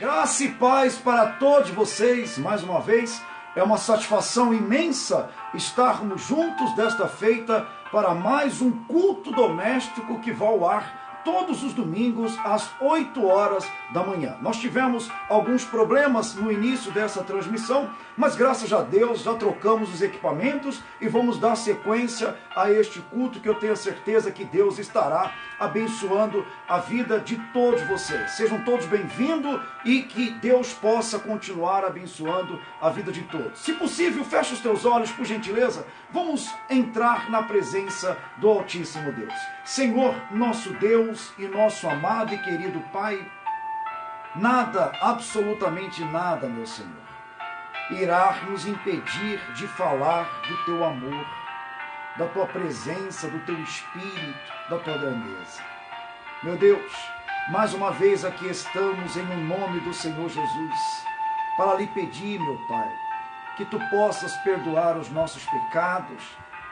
Graça e paz para todos vocês, mais uma vez. É uma satisfação imensa estarmos juntos desta feita para mais um culto doméstico que vai ao ar todos os domingos às 8 horas da manhã. Nós tivemos alguns problemas no início dessa transmissão, mas graças a Deus já trocamos os equipamentos e vamos dar sequência a este culto que eu tenho certeza que Deus estará abençoando a vida de todos vocês. Sejam todos bem-vindos e que Deus possa continuar abençoando a vida de todos. Se possível, feche os teus olhos, por gentileza. Vamos entrar na presença do Altíssimo Deus. Senhor, nosso Deus e nosso amado e querido Pai, nada, absolutamente nada, meu Senhor, irá nos impedir de falar do Teu amor, da Tua presença, do Teu Espírito, da Tua grandeza. Meu Deus, mais uma vez aqui estamos em nome do Senhor Jesus, para lhe pedir, meu Pai, que Tu possas perdoar os nossos pecados,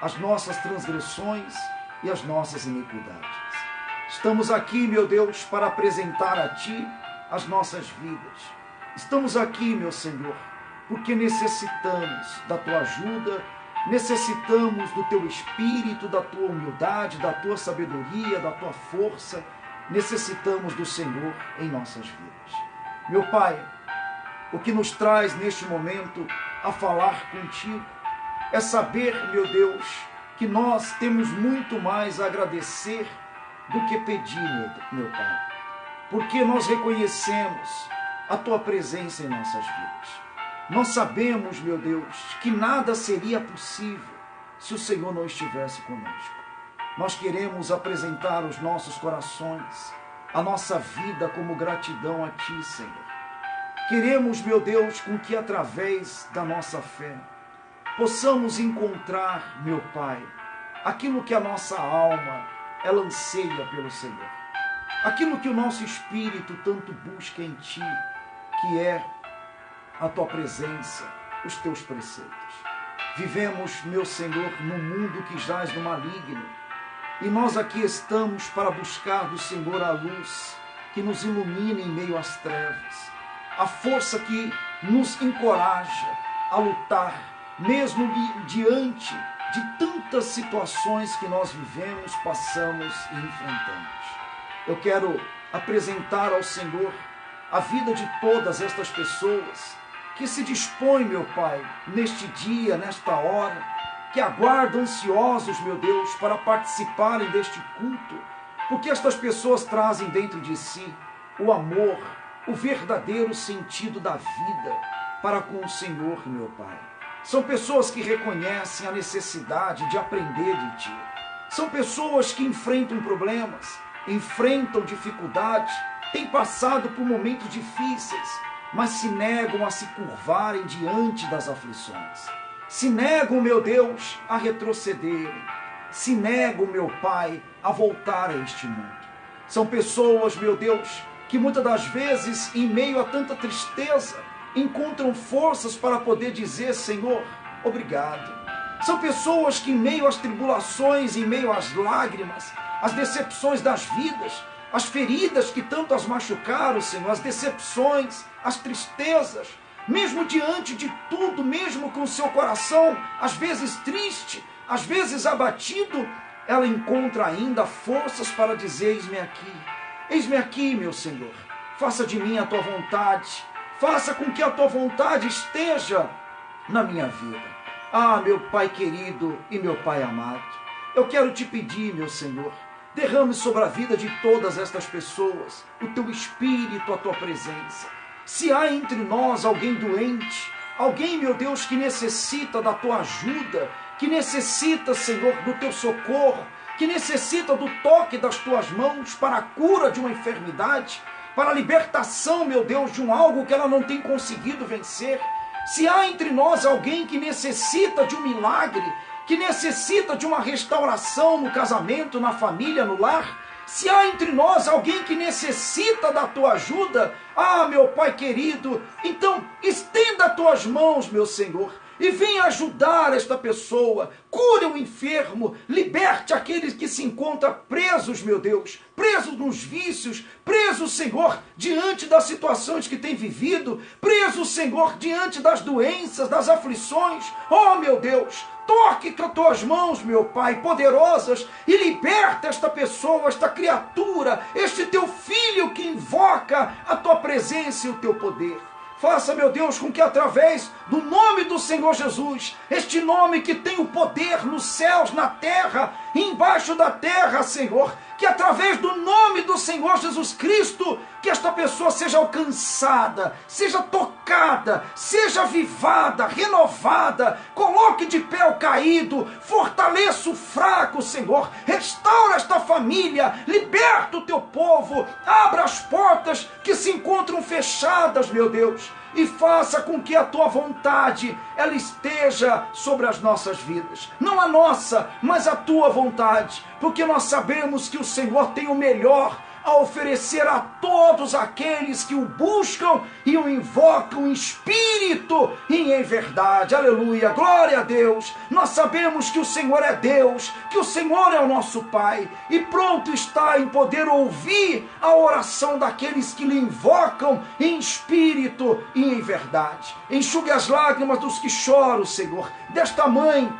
as nossas transgressões e as nossas iniquidades. Estamos aqui, meu Deus, para apresentar a Ti as nossas vidas. Estamos aqui, meu Senhor, porque necessitamos da Tua ajuda, necessitamos do Teu Espírito, da Tua humildade, da Tua sabedoria, da Tua força. Necessitamos do Senhor em nossas vidas. Meu Pai, o que nos traz neste momento a falar contigo é saber, meu Deus, que nós temos muito mais a agradecer do que pedir, meu Pai, porque nós reconhecemos a Tua presença em nossas vidas. Nós sabemos, meu Deus, que nada seria possível se o Senhor não estivesse conosco. Nós queremos apresentar os nossos corações, a nossa vida como gratidão a Ti, Senhor. Queremos, meu Deus, com que através da nossa fé possamos encontrar, meu Pai, aquilo que a nossa alma ela anseia pelo Senhor. Aquilo que o nosso espírito tanto busca em Ti, que é a Tua presença, os Teus preceitos. Vivemos, meu Senhor, num mundo que jaz no maligno, e nós aqui estamos para buscar do Senhor a luz que nos ilumina em meio às trevas, a força que nos encoraja a lutar, mesmo diante de tantas situações que nós vivemos, passamos e enfrentamos. Eu quero apresentar ao Senhor a vida de todas estas pessoas que se dispõem, meu Pai, neste dia, nesta hora, que aguardam ansiosos, meu Deus, para participarem deste culto, porque estas pessoas trazem dentro de si o amor, o verdadeiro sentido da vida para com o Senhor, meu Pai. São pessoas que reconhecem a necessidade de aprender de Ti. São pessoas que enfrentam problemas, enfrentam dificuldades, têm passado por momentos difíceis, mas se negam a se curvarem diante das aflições. Se negam, meu Deus, a retrocederem. Se negam, meu Pai, a voltar a este mundo. São pessoas, meu Deus, que muitas das vezes, em meio a tanta tristeza, encontram forças para poder dizer, Senhor, obrigado. São pessoas que em meio às tribulações, em meio às lágrimas, às decepções das vidas, as feridas que tanto as machucaram, Senhor, as decepções, as tristezas, mesmo diante de tudo, mesmo com o seu coração, às vezes triste, às vezes abatido, ela encontra ainda forças para dizer, eis-me aqui, meu Senhor, faça de mim a Tua vontade, faça com que a Tua vontade esteja na minha vida. Ah, meu Pai querido e meu Pai amado, eu quero Te pedir, meu Senhor, derrame sobre a vida de todas estas pessoas o Teu Espírito, a Tua presença. Se há entre nós alguém doente, alguém, meu Deus, que necessita da Tua ajuda, que necessita, Senhor, do Teu socorro, que necessita do toque das Tuas mãos para a cura de uma enfermidade, para a libertação, meu Deus, de algo que ela não tem conseguido vencer. Se há entre nós alguém que necessita de um milagre, que necessita de uma restauração no casamento, na família, no lar, se há entre nós alguém que necessita da Tua ajuda, ah, meu Pai querido, então estenda a tuas mãos, meu Senhor, e venha ajudar esta pessoa, cure o enfermo, liberte aqueles que se encontram presos, meu Deus, presos nos vícios, presos, Senhor, diante das situações que tem vivido, presos, Senhor, diante das doenças, das aflições. Oh, meu Deus, toque com as tuas mãos, meu Pai, poderosas, e liberta esta pessoa, esta criatura, este teu filho que invoca a tua presença e o teu poder. Faça, meu Deus, com que através do nome do Senhor Jesus, este nome que tem o poder nos céus, na terra, embaixo da terra, Senhor, que através do nome do Senhor Jesus Cristo, que esta pessoa seja alcançada, seja tocada, seja avivada, renovada, coloque de pé o caído, fortaleça o fraco, Senhor, restaura esta família, liberta o teu povo, abra as portas que se encontram fechadas, meu Deus, e faça com que a tua vontade ela esteja sobre as nossas vidas. Não a nossa, mas a tua vontade, porque nós sabemos que o Senhor tem o melhor a oferecer a todos aqueles que o buscam e o invocam em espírito e em verdade. Aleluia, glória a Deus. Nós sabemos que o Senhor é Deus, que o Senhor é o nosso Pai, e pronto está em poder ouvir a oração daqueles que lhe invocam em espírito e em verdade. Enxugue as lágrimas dos que choram, Senhor, desta mãe,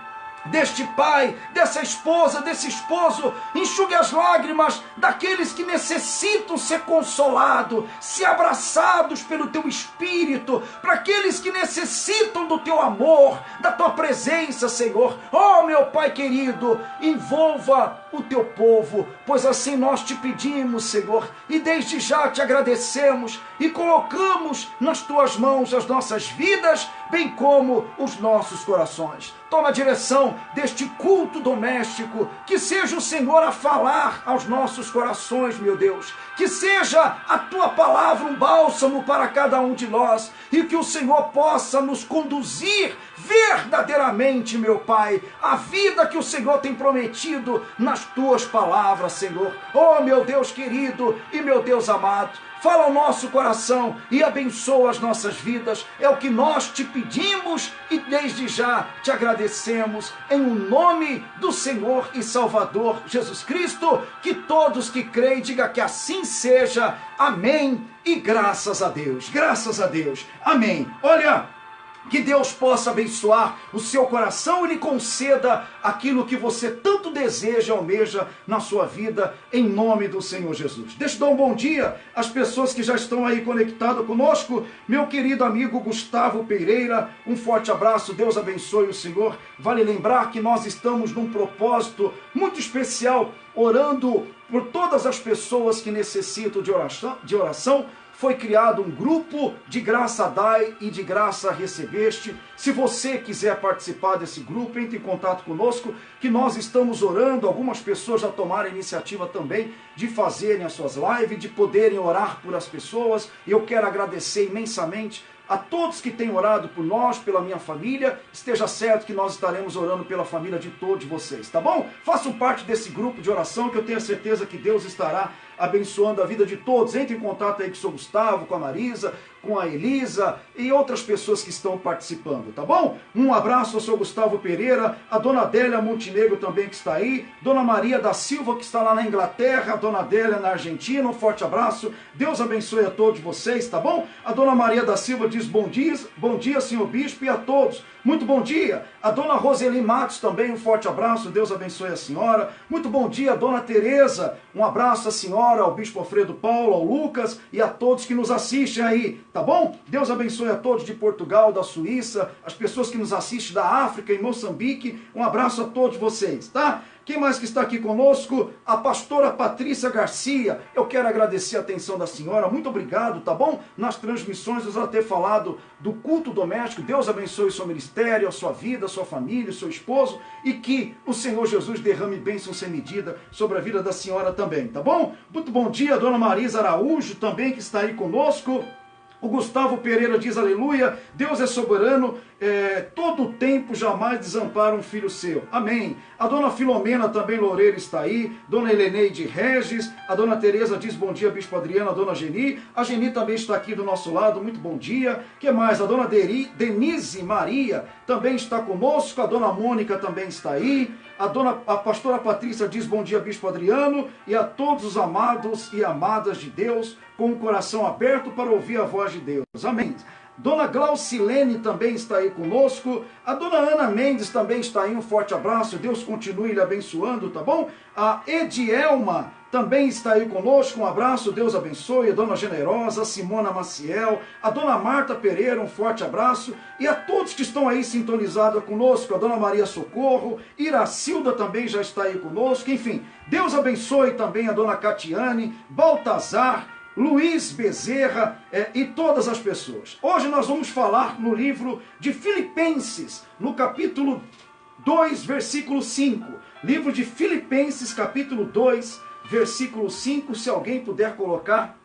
deste pai, dessa esposa, desse esposo. Enxugue as lágrimas daqueles que necessitam ser consolados, ser abraçados pelo teu Espírito, para aqueles que necessitam do teu amor, da tua presença, Senhor. Oh, meu Pai querido, envolva o teu povo, pois assim nós te pedimos, Senhor, e desde já te agradecemos e colocamos nas tuas mãos as nossas vidas, bem como os nossos corações. Toma a direção deste culto doméstico, que seja o Senhor a falar aos nossos corações, meu Deus, que seja a tua palavra um bálsamo para cada um de nós, e que o Senhor possa nos conduzir verdadeiramente, meu Pai, a vida que o Senhor tem prometido nas tuas palavras, Senhor. Oh, meu Deus querido e meu Deus amado, fala ao nosso coração e abençoa as nossas vidas. É o que nós te pedimos e desde já te agradecemos, em o nome do Senhor e Salvador Jesus Cristo. Que todos que creem diga que assim seja. Amém e graças a Deus. Graças a Deus. Amém. Olha, que Deus possa abençoar o seu coração e lhe conceda aquilo que você tanto deseja e almeja na sua vida, em nome do Senhor Jesus. Deixa eu dar um bom dia às pessoas que já estão aí conectadas conosco. Meu querido amigo Gustavo Pereira, um forte abraço, Deus abençoe o Senhor. Vale lembrar que nós estamos num propósito muito especial, orando por todas as pessoas que necessitam de oração. Foi criado um grupo de graça dai e de graça recebeste. Se você quiser participar desse grupo, entre em contato conosco, que nós estamos orando. Algumas pessoas já tomaram a iniciativa também de fazerem as suas lives, de poderem orar por as pessoas. E eu quero agradecer imensamente a todos que têm orado por nós, pela minha família. Esteja certo que nós estaremos orando pela família de todos vocês, tá bom? Façam parte desse grupo de oração, que eu tenho a certeza que Deus estará abençoando a vida de todos. Entre em contato aí com o seu Gustavo, com a Marisa, com a Elisa e outras pessoas que estão participando, tá bom? Um abraço ao seu Gustavo Pereira, a dona Adélia Montenegro também que está aí, dona Maria da Silva que está lá na Inglaterra, a dona Adélia na Argentina, um forte abraço, Deus abençoe a todos vocês, tá bom? A dona Maria da Silva diz bom dia senhor bispo, e a todos, muito bom dia. A dona Roseli Matos também, um forte abraço, Deus abençoe a senhora. Muito bom dia, dona Tereza, um abraço à senhora, ao bispo Alfredo Paulo, ao Lucas e a todos que nos assistem aí, tá bom? Deus abençoe a todos de Portugal, da Suíça, as pessoas que nos assistem da África, em Moçambique, um abraço a todos vocês, tá? Quem mais que está aqui conosco? A pastora Patrícia Garcia. Eu quero agradecer a atenção da senhora. Muito obrigado, tá bom? Nas transmissões, eu já ter falado do culto doméstico. Deus abençoe o seu ministério, a sua vida, a sua família, o seu esposo. E que o Senhor Jesus derrame bênção sem medida sobre a vida da senhora também, tá bom? Muito bom dia, dona Marisa Araújo, também que está aí conosco. O Gustavo Pereira diz aleluia, Deus é soberano, todo o tempo jamais desampara um filho seu. Amém. A dona Filomena também Loureiro está aí, dona Heleneide Regis, a dona Tereza diz bom dia, Bispo Adriano, a dona Geni. A Geni também está aqui do nosso lado, muito bom dia. Que mais? A dona Denise Maria também está conosco, a dona Mônica também está aí. A pastora Patrícia diz bom dia, Bispo Adriano, e a todos os amados e amadas de Deus, com o coração aberto para ouvir a voz de Deus. Amém. Dona Glaucilene também está aí conosco. A dona Ana Mendes também está aí. Um forte abraço. Deus continue lhe abençoando, tá bom? A Edielma também está aí conosco. Um abraço. Deus abençoe. A dona Generosa, a Simona Maciel, a dona Marta Pereira, um forte abraço. E a todos que estão aí sintonizados conosco. A dona Maria Socorro, Iracilda também já está aí conosco. Enfim, Deus abençoe também a dona Catiane, Baltazar, Luiz Bezerra e todas as pessoas. Hoje nós vamos falar no livro de Filipenses, no capítulo 2, versículo 5. Livro de Filipenses, capítulo 2, versículo 5. Se alguém puder colocar,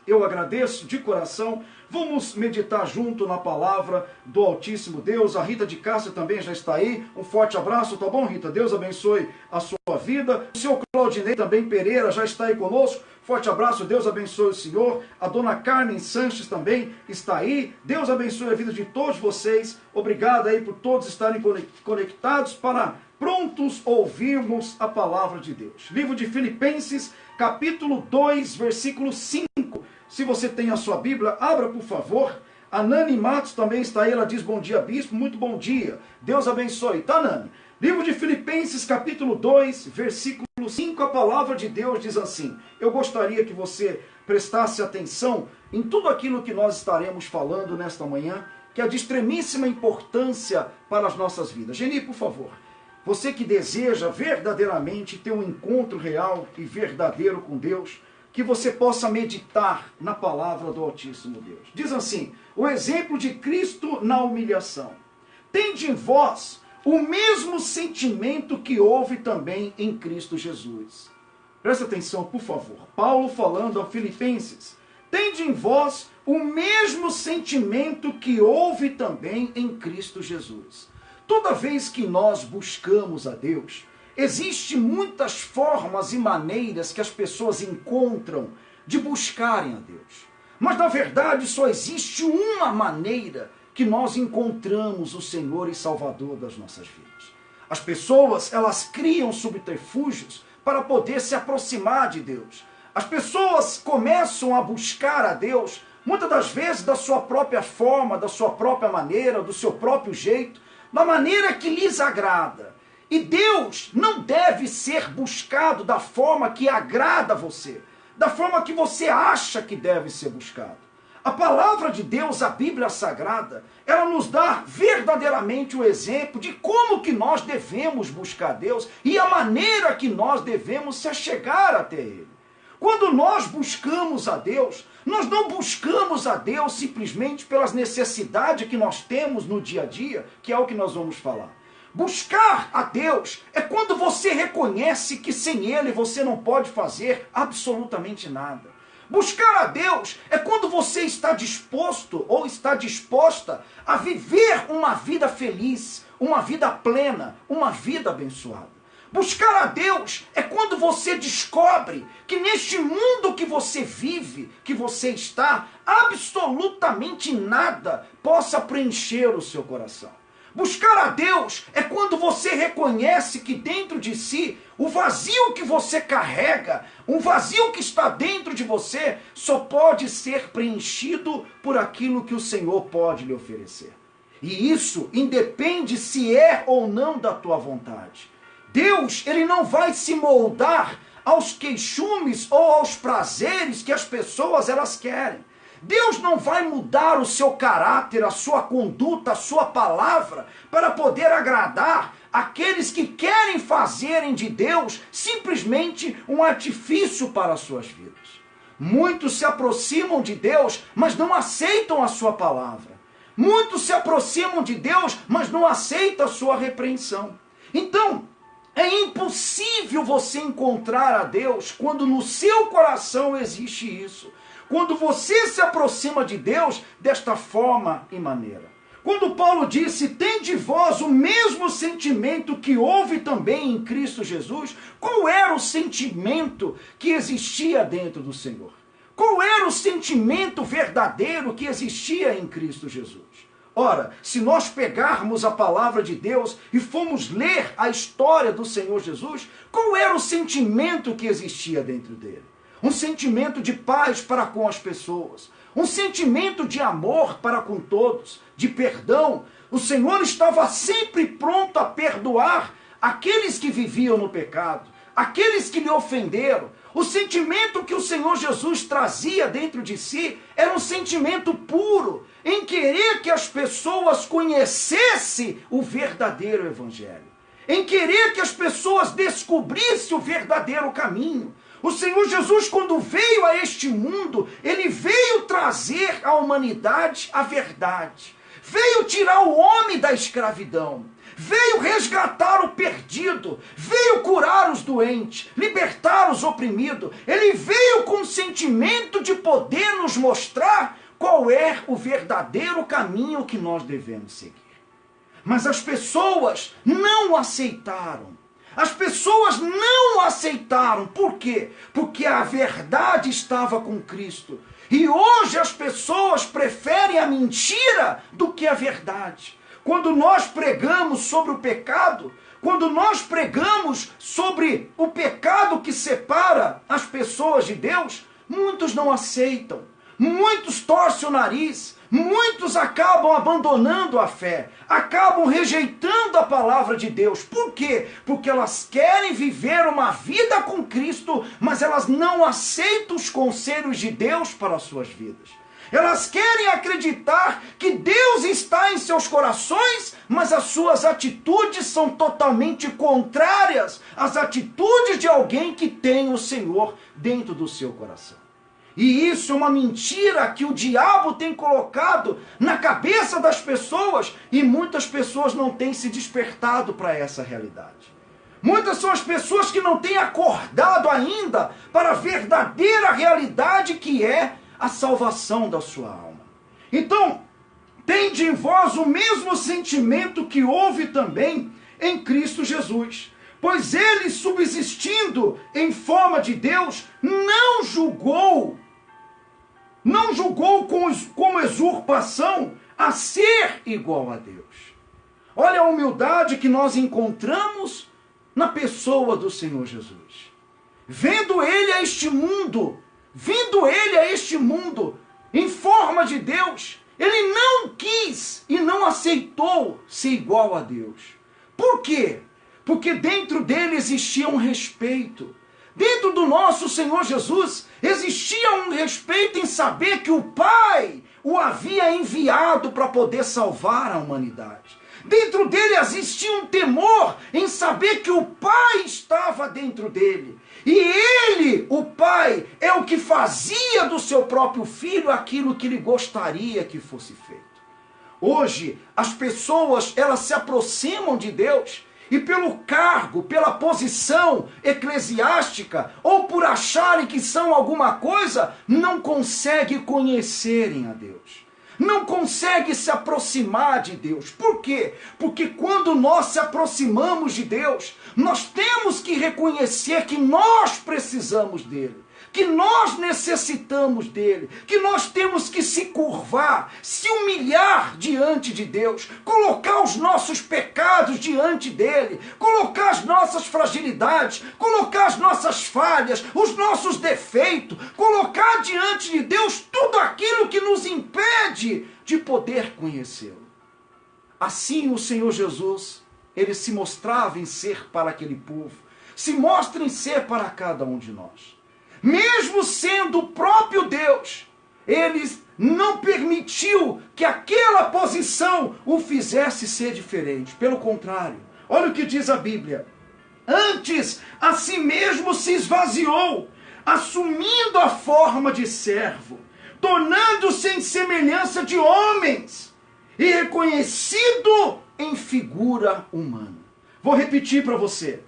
eu agradeço de coração. Vamos meditar junto na palavra do Altíssimo Deus. A Rita de Cássia também já está aí. Um forte abraço, tá bom, Rita? Deus abençoe a sua vida. O seu Claudinei também Pereira já está aí conosco. Forte abraço, Deus abençoe o senhor. A dona Carmen Sanches também está aí. Deus abençoe a vida de todos vocês. Obrigado aí por todos estarem conectados para prontos ouvirmos a palavra de Deus. Livro de Filipenses, capítulo 2, versículo 5. Se você tem a sua Bíblia, abra por favor. A Nani Matos também está aí, ela diz bom dia, bispo, muito bom dia. Deus abençoe. Tá, Nani? Livro de Filipenses, capítulo 2, versículo 5, a palavra de Deus diz assim. Eu gostaria que você prestasse atenção em tudo aquilo que nós estaremos falando nesta manhã, que é de extremíssima importância para as nossas vidas. Geni, por favor, você que deseja verdadeiramente ter um encontro real e verdadeiro com Deus, que você possa meditar na palavra do Altíssimo Deus. Diz assim, o exemplo de Cristo na humilhação. Tende em vós o mesmo sentimento que houve também em Cristo Jesus. Presta atenção, por favor. Paulo falando aos Filipenses. Tende em vós o mesmo sentimento que houve também em Cristo Jesus. Toda vez que nós buscamos a Deus, existem muitas formas e maneiras que as pessoas encontram de buscarem a Deus. Mas, na verdade, só existe uma maneira que nós encontramos o Senhor e Salvador das nossas vidas. As pessoas, elas criam subterfúgios para poder se aproximar de Deus. As pessoas começam a buscar a Deus, muitas das vezes da sua própria forma, da sua própria maneira, do seu próprio jeito, da maneira que lhes agrada. E Deus não deve ser buscado da forma que agrada a você, da forma que você acha que deve ser buscado. A palavra de Deus, a Bíblia Sagrada, ela nos dá verdadeiramente o exemplo de como que nós devemos buscar Deus e a maneira que nós devemos se achegar até Ele. Quando nós buscamos a Deus, nós não buscamos a Deus simplesmente pelas necessidades que nós temos no dia a dia, que é o que nós vamos falar. Buscar a Deus é quando você reconhece que sem Ele você não pode fazer absolutamente nada. Buscar a Deus é quando você está disposto ou está disposta a viver uma vida feliz, uma vida plena, uma vida abençoada. Buscar a Deus é quando você descobre que neste mundo que você vive, que você está, absolutamente nada possa preencher o seu coração. Buscar a Deus é quando você reconhece que dentro de si, o vazio que você carrega, um vazio que está dentro de você, só pode ser preenchido por aquilo que o Senhor pode lhe oferecer. E isso independe se é ou não da tua vontade. Deus, Ele não vai se moldar aos queixumes ou aos prazeres que as pessoas elas querem. Deus não vai mudar o seu caráter, a sua conduta, a sua palavra, para poder agradar aqueles que querem fazerem de Deus simplesmente um artifício para as suas vidas. Muitos se aproximam de Deus, mas não aceitam a sua palavra. Muitos se aproximam de Deus, mas não aceitam a sua repreensão. Então, é impossível você encontrar a Deus quando no seu coração existe isso. quando você se aproxima de Deus desta forma e maneira. Quando Paulo disse, tende vós o mesmo sentimento que houve também em Cristo Jesus, qual era o sentimento que existia dentro do Senhor? Qual era o sentimento verdadeiro que existia em Cristo Jesus? Ora, se nós pegarmos a palavra de Deus e formos ler a história do Senhor Jesus, qual era o sentimento que existia dentro dele? Um sentimento de paz para com as pessoas, um sentimento de amor para com todos, de perdão. O Senhor estava sempre pronto a perdoar aqueles que viviam no pecado, aqueles que lhe ofenderam. O sentimento que o Senhor Jesus trazia dentro de si era um sentimento puro, em querer que as pessoas conhecessem o verdadeiro Evangelho, em querer que as pessoas descobrissem o verdadeiro caminho. O Senhor Jesus, quando veio a este mundo, ele veio trazer à humanidade a verdade. Veio tirar o homem da escravidão. Veio resgatar o perdido. Veio curar os doentes, libertar os oprimidos. Ele veio com o sentimento de poder nos mostrar qual é o verdadeiro caminho que nós devemos seguir. Mas as pessoas não aceitaram. As pessoas não aceitaram. Por quê? Porque a verdade estava com Cristo. E hoje as pessoas preferem a mentira do que a verdade. Quando nós pregamos sobre o pecado, quando nós pregamos sobre o pecado que separa as pessoas de Deus, muitos não aceitam. Muitos torcem o nariz. Muitos acabam abandonando a fé, acabam rejeitando a palavra de Deus. Por quê? Porque elas querem viver uma vida com Cristo, mas elas não aceitam os conselhos de Deus para as suas vidas. Elas querem acreditar que Deus está em seus corações, mas as suas atitudes são totalmente contrárias às atitudes de alguém que tem o Senhor dentro do seu coração. E isso é uma mentira que o diabo tem colocado na cabeça das pessoas e muitas pessoas não têm se despertado para essa realidade. Muitas são as pessoas que não têm acordado ainda para a verdadeira realidade que é a salvação da sua alma. Então, tende em vós o mesmo sentimento que houve também em Cristo Jesus. Pois ele, subsistindo em forma de Deus, não julgou como usurpação a ser igual a Deus. Olha a humildade que nós encontramos na pessoa do Senhor Jesus. Vendo ele a este mundo, em forma de Deus, ele não quis e não aceitou ser igual a Deus. Por quê? Porque dentro dele existia um respeito. Dentro do nosso Senhor Jesus, existia um respeito em saber que o Pai o havia enviado para poder salvar a humanidade. Dentro dele existia um temor em saber que o Pai estava dentro dele. E ele, o Pai, é o que fazia do seu próprio filho aquilo que ele gostaria que fosse feito. Hoje, as pessoas, elas se aproximam de Deus e pelo cargo, pela posição eclesiástica, ou por acharem que são alguma coisa, não conseguem conhecerem a Deus. Não conseguem se aproximar de Deus. Por quê? Porque quando nós se aproximamos de Deus, nós temos que reconhecer que nós precisamos dele, que nós necessitamos dele, que nós temos que se curvar, se humilhar diante de Deus, colocar os nossos pecados diante dele, colocar as nossas fragilidades, colocar as nossas falhas, os nossos defeitos, colocar diante de Deus tudo aquilo que nos impede de poder conhecê-lo. Assim o Senhor Jesus, ele se mostrava em ser para aquele povo, se mostra em ser para cada um de nós. Mesmo sendo o próprio Deus, ele não permitiu que aquela posição o fizesse ser diferente. Pelo contrário, olha o que diz a Bíblia. Antes, a si mesmo se esvaziou, assumindo a forma de servo, tornando-se em semelhança de homens e reconhecido em figura humana. Vou repetir para você.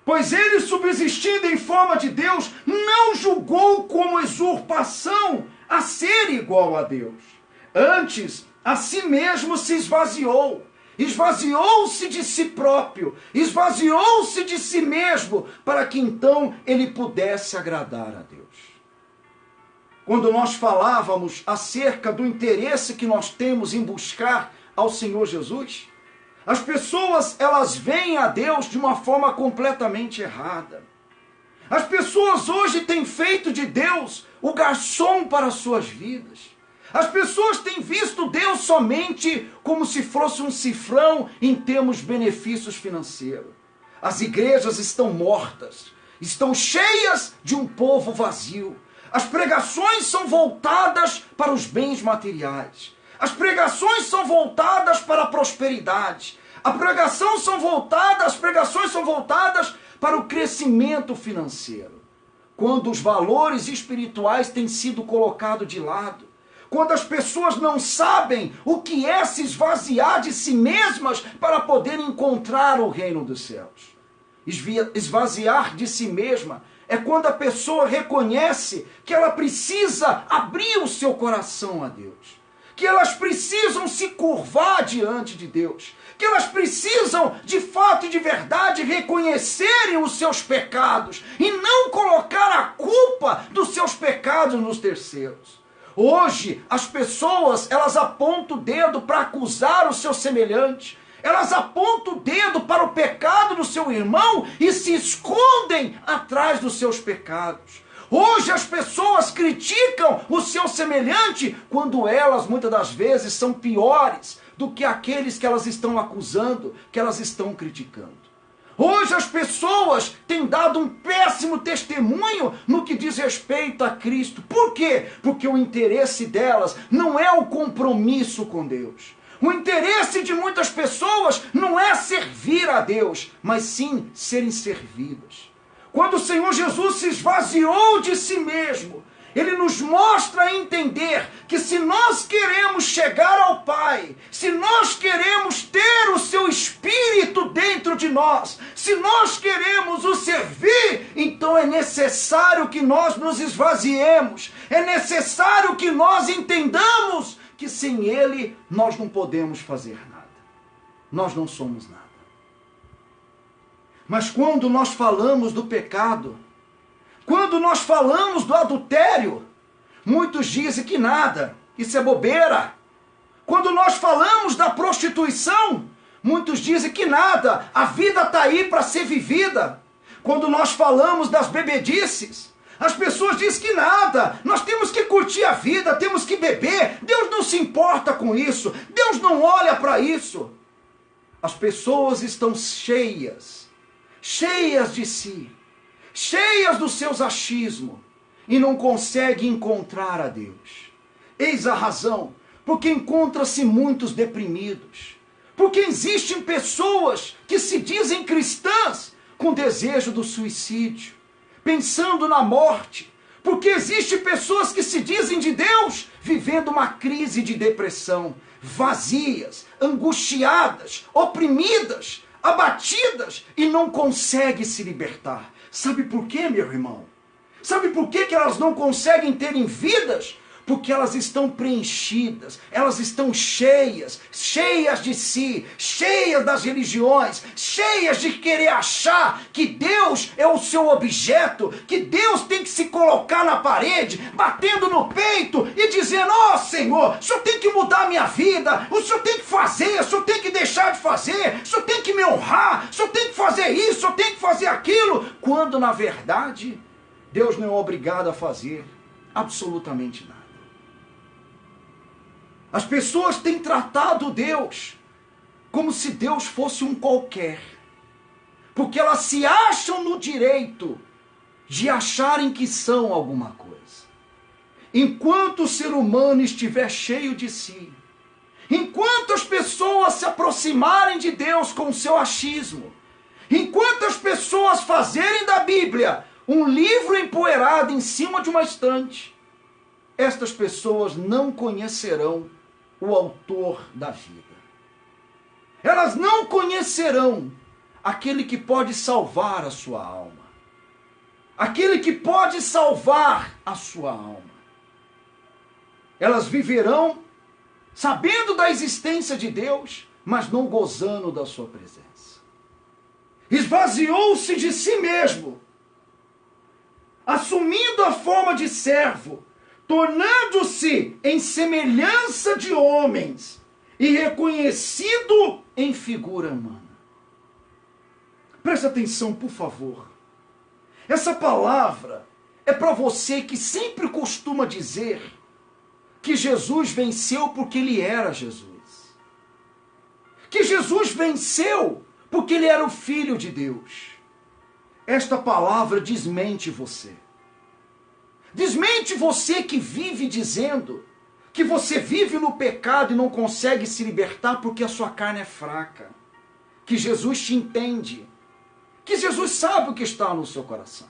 Pois ele, subsistindo em forma de Deus, não julgou como usurpação a ser igual a Deus. Antes, a si mesmo se esvaziou. Esvaziou-se de si próprio, esvaziou-se de si mesmo, para que então ele pudesse agradar a Deus. Quando nós falávamos acerca do interesse que nós temos em buscar ao Senhor Jesus, as pessoas, elas veem a Deus de uma forma completamente errada. As pessoas hoje têm feito de Deus o garçom para as suas vidas. As pessoas têm visto Deus somente como se fosse um cifrão em termos de benefícios financeiros. As igrejas estão mortas, estão cheias de um povo vazio. As pregações são voltadas para os bens materiais. As pregações são voltadas para a prosperidade. As pregações são voltadas para o crescimento financeiro. Quando os valores espirituais têm sido colocados de lado, quando as pessoas não sabem o que é se esvaziar de si mesmas para poder encontrar o reino dos céus. Esvaziar de si mesma é quando a pessoa reconhece que ela precisa abrir o seu coração a Deus, que elas precisam se curvar diante de Deus, que elas precisam, de fato e de verdade, reconhecerem os seus pecados e não colocar a culpa dos seus pecados nos terceiros. Hoje, as pessoas, elas apontam o dedo para acusar o seu semelhante. Elas apontam o dedo para o pecado do seu irmão e se escondem atrás dos seus pecados. Hoje as pessoas criticam o seu semelhante quando elas, muitas das vezes, são piores do que aqueles que elas estão acusando, que elas estão criticando. Hoje as pessoas têm dado um péssimo testemunho no que diz respeito a Cristo. Por quê? Porque o interesse delas não é o compromisso com Deus. O interesse de muitas pessoas não é servir a Deus, mas sim serem servidas. Quando o Senhor Jesus se esvaziou de si mesmo, Ele nos mostra a entender que se nós queremos chegar ao Pai, se nós queremos ter o seu Espírito dentro de nós, se nós queremos o servir, então é necessário que nós nos esvaziemos, é necessário que nós entendamos que sem Ele nós não podemos fazer nada. Nós não somos nada. Mas quando nós falamos do pecado, quando nós falamos do adultério, muitos dizem que nada, isso é bobeira. Quando nós falamos da prostituição, muitos dizem que nada, a vida está aí para ser vivida. Quando nós falamos das bebedices, as pessoas dizem que nada, nós temos que curtir a vida, temos que beber, Deus não se importa com isso, Deus não olha para isso. As pessoas estão cheias de si, cheias dos seus achismos, e não conseguem encontrar a Deus. Eis a razão, porque encontra-se muitos deprimidos, porque existem pessoas que se dizem cristãs com desejo do suicídio, pensando na morte, porque existem pessoas que se dizem de Deus, vivendo uma crise de depressão, vazias, angustiadas, oprimidas, abatidas e não conseguem se libertar. Sabe por quê, meu irmão? Sabe por quê que elas não conseguem terem vidas? Porque elas estão preenchidas, elas estão cheias de si, cheias das religiões, cheias de querer achar que Deus é o seu objeto, que Deus tem que se colocar na parede, batendo no peito e dizendo: ó Senhor, o Senhor tem que mudar a minha vida, o Senhor tem que fazer, o Senhor tem que deixar de fazer, o Senhor tem que me honrar, o Senhor tem que fazer isso, o Senhor tem que fazer aquilo, quando na verdade Deus não é obrigado a fazer absolutamente nada. As pessoas têm tratado Deus como se Deus fosse um qualquer, porque elas se acham no direito de acharem que são alguma coisa. Enquanto o ser humano estiver cheio de si, enquanto as pessoas se aproximarem de Deus com o seu achismo, enquanto as pessoas fazerem da Bíblia um livro empoeirado em cima de uma estante, estas pessoas não conhecerão o autor da vida. Elas não conhecerão aquele que pode salvar a sua alma. Aquele que pode salvar a sua alma. Elas viverão sabendo da existência de Deus, mas não gozando da sua presença. Esvaziou-se de si mesmo, assumindo a forma de servo, tornando-se em semelhança de homens e reconhecido em figura humana. Preste atenção, por favor. Essa palavra é para você que sempre costuma dizer que Jesus venceu porque ele era Jesus. Que Jesus venceu porque ele era o Filho de Deus. Esta palavra desmente você. Desmente você que vive dizendo que você vive no pecado e não consegue se libertar porque a sua carne é fraca. Que Jesus te entende. Que Jesus sabe o que está no seu coração.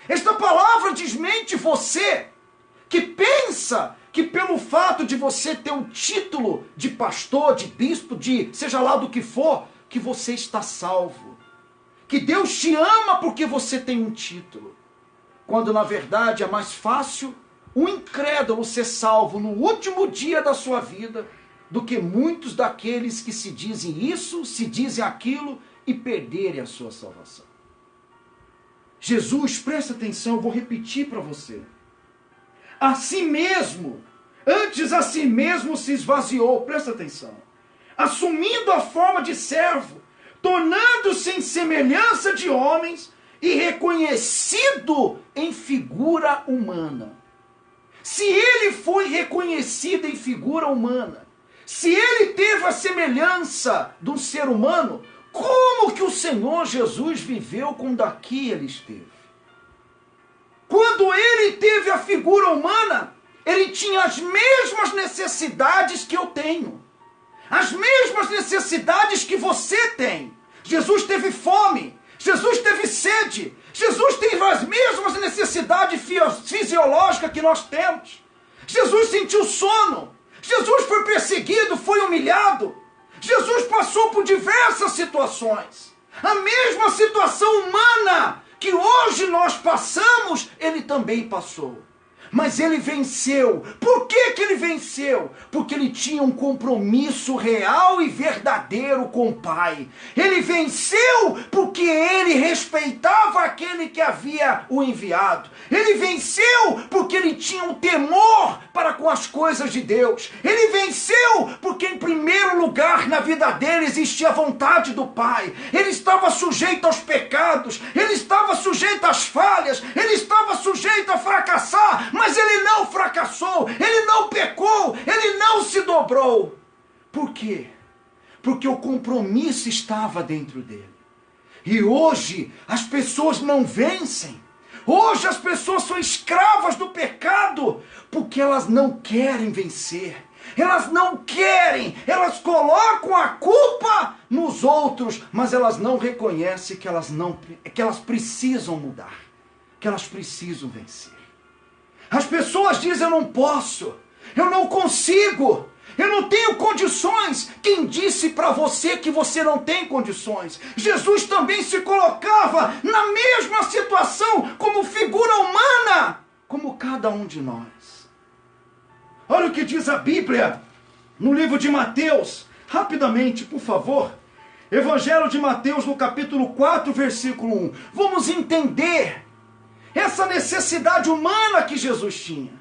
Esta palavra desmente você que pensa que pelo fato de você ter um título de pastor, de bispo, de seja lá do que for, que você está salvo. Que Deus te ama porque você tem um título. Quando na verdade é mais fácil um incrédulo ser salvo no último dia da sua vida do que muitos daqueles que se dizem isso, se dizem aquilo e perderem a sua salvação. Jesus, presta atenção, eu vou repetir para você. A si mesmo, antes a si mesmo se esvaziou, presta atenção, assumindo a forma de servo, tornando-se em semelhança de homens e reconhecido em figura humana. Se ele foi reconhecido em figura humana, se ele teve a semelhança de um ser humano, como que o Senhor Jesus viveu quando aqui ele esteve? Quando ele teve a figura humana, ele tinha as mesmas necessidades que eu tenho. As mesmas necessidades que você tem. Jesus teve fome. Jesus teve sede. Jesus teve as mesmas necessidades fisiológicas que nós temos. Jesus sentiu sono. Jesus foi perseguido, foi humilhado. Jesus passou por diversas situações. A mesma situação humana que hoje nós passamos, ele também passou. Mas ele venceu. Por que que ele venceu? Porque ele tinha um compromisso real e verdadeiro com o Pai. Ele venceu porque ele respeitava aquele que havia o enviado. Ele venceu porque ele tinha um temor para com as coisas de Deus. Ele venceu porque em primeiro lugar na vida dele existia a vontade do Pai. Ele estava sujeito aos pecados. Ele estava sujeito às falhas. Ele estava sujeito a fracassar. Mas ele não fracassou, ele não pecou, ele não se dobrou. Por quê? Porque o compromisso estava dentro dele. E hoje as pessoas não vencem. Hoje as pessoas são escravas do pecado porque elas não querem vencer. Elas não querem, elas colocam a culpa nos outros, mas elas não reconhecem que elas precisam mudar, que elas precisam vencer. As pessoas dizem, eu não posso, eu não consigo, eu não tenho condições. Quem disse para você que você não tem condições? Jesus também se colocava na mesma situação como figura humana, como cada um de nós. Olha o que diz a Bíblia no livro de Mateus, rapidamente, por favor. Evangelho de Mateus, no capítulo 4, versículo 1. Vamos entender essa necessidade humana que Jesus tinha.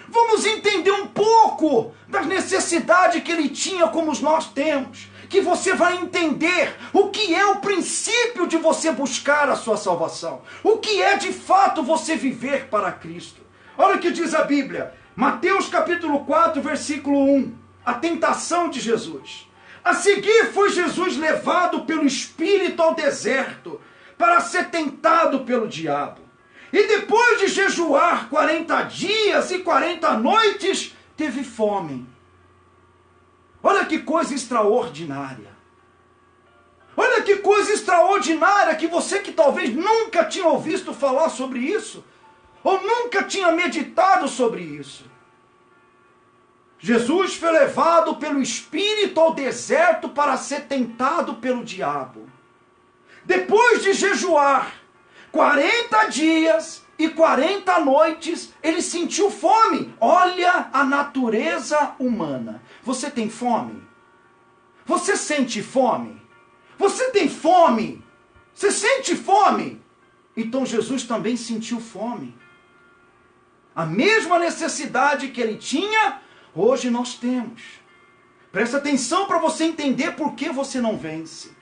Vamos entender um pouco da necessidade que ele tinha como nós temos. Que você vai entender o que é o princípio de você buscar a sua salvação. O que é de fato você viver para Cristo. Olha o que diz a Bíblia. Mateus capítulo 4, versículo 1. A tentação de Jesus. A seguir foi Jesus levado pelo Espírito ao deserto para ser tentado pelo diabo. E depois de jejuar 40 dias e 40 noites, teve fome. Olha que coisa extraordinária. Olha que coisa extraordinária que você que talvez nunca tinha ouvido falar sobre isso, ou nunca tinha meditado sobre isso. Jesus foi levado pelo Espírito ao deserto para ser tentado pelo diabo. Depois de jejuar 40 dias e 40 noites, ele sentiu fome. Olha a natureza humana. Você tem fome? Você sente fome? Você tem fome? Você sente fome? Então Jesus também sentiu fome. A mesma necessidade que ele tinha, hoje nós temos. Presta atenção para você entender por que você não vence.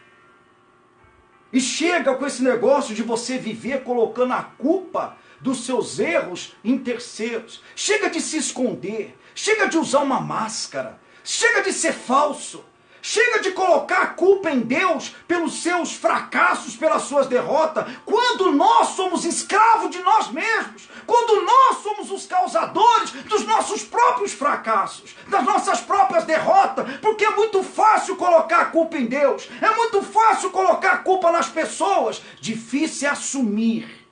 E chega com esse negócio de você viver colocando a culpa dos seus erros em terceiros. Chega de se esconder. Chega de usar uma máscara. Chega de ser falso. Chega de colocar a culpa em Deus pelos seus fracassos, pelas suas derrotas, quando nós somos escravos de nós mesmos, quando nós somos os causadores dos nossos próprios fracassos, das nossas próprias derrotas, porque é muito fácil colocar a culpa em Deus, é muito fácil colocar a culpa nas pessoas, difícil é assumir,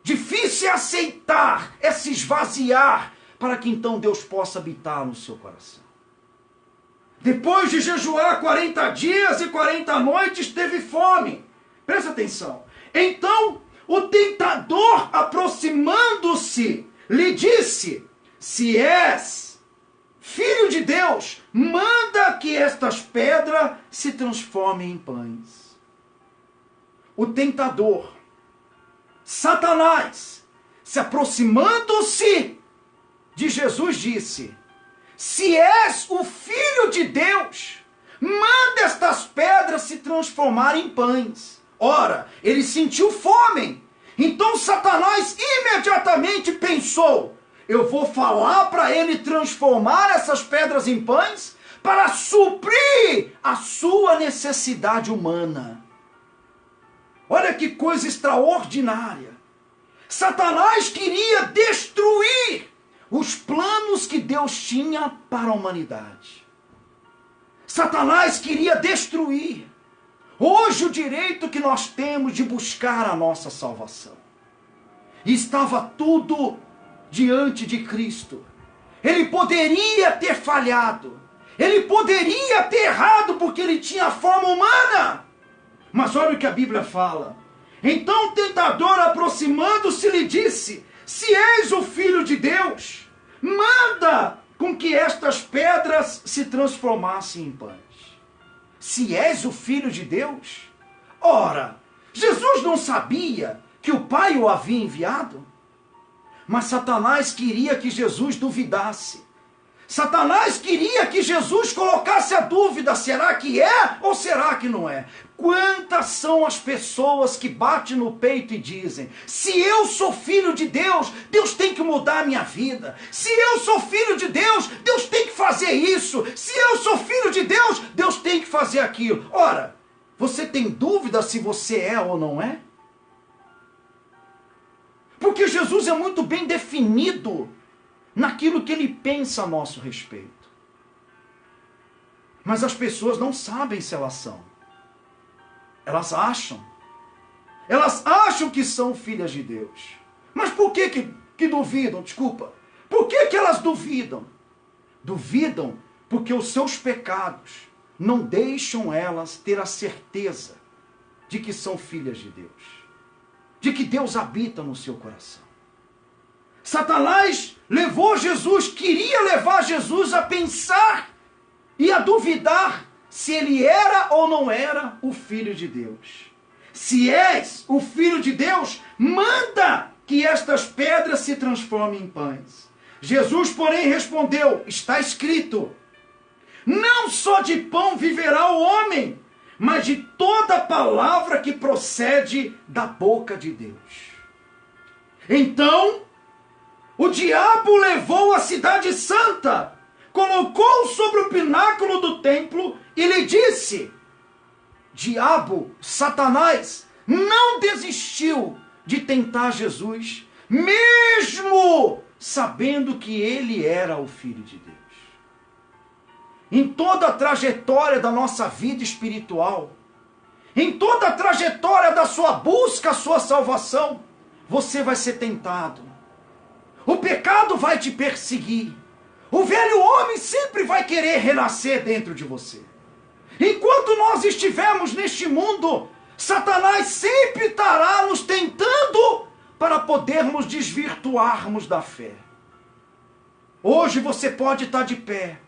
difícil é aceitar, é se esvaziar, para que então Deus possa habitar no seu coração. Depois de jejuar 40 dias e 40 noites, teve fome. Presta atenção. Então, o tentador, aproximando-se, lhe disse: se és filho de Deus, manda que estas pedras se transformem em pães. O tentador, Satanás, se aproximando-se de Jesus, disse: se és o Filho de Deus, manda estas pedras se transformarem em pães. Ora, ele sentiu fome. Então Satanás imediatamente pensou: eu vou falar para ele transformar essas pedras em pães para suprir a sua necessidade humana. Olha que coisa extraordinária. Satanás queria destruir os planos que Deus tinha para a humanidade. Satanás queria destruir hoje o direito que nós temos de buscar a nossa salvação. E estava tudo diante de Cristo. Ele poderia ter falhado. Ele poderia ter errado porque ele tinha a forma humana. Mas olha o que a Bíblia fala. Então o tentador, aproximando-se, lhe disse: se és o Filho de Deus, manda com que estas pedras se transformassem em pães. Se és o Filho de Deus? Ora, Jesus não sabia que o Pai o havia enviado? Mas Satanás queria que Jesus duvidasse. Satanás queria que Jesus colocasse a dúvida: será que é ou será que não é? Quantas são as pessoas que batem no peito e dizem: se eu sou filho de Deus, Deus tem que mudar a minha vida. Se eu sou filho de Deus, Deus tem que fazer isso. Se eu sou filho de Deus, Deus tem que fazer aquilo. Ora, você tem dúvida se você é ou não é? Porque Jesus é muito bem definido naquilo que ele pensa a nosso respeito. Mas as pessoas não sabem se elas são. Elas acham. Elas acham que são filhas de Deus. Mas por que duvidam? Desculpa. Por que elas duvidam? Duvidam porque os seus pecados não deixam elas ter a certeza de que são filhas de Deus. De que Deus habita no seu coração. Satanás levou Jesus, queria levar Jesus a pensar e a duvidar se ele era ou não era o Filho de Deus. Se és o Filho de Deus, manda que estas pedras se transformem em pães. Jesus, porém, respondeu: está escrito, não só de pão viverá o homem, mas de toda palavra que procede da boca de Deus. Então, o diabo levou a cidade santa, colocou sobre o pináculo do templo e lhe disse: diabo, Satanás, não desistiu de tentar Jesus, mesmo sabendo que ele era o Filho de Deus. Em toda a trajetória da nossa vida espiritual, em toda a trajetória da sua busca, a sua salvação, você vai ser tentado. O pecado vai te perseguir. O velho homem sempre vai querer renascer dentro de você. Enquanto nós estivermos neste mundo, Satanás sempre estará nos tentando para podermos desvirtuarmos da fé. Hoje você pode estar de pé.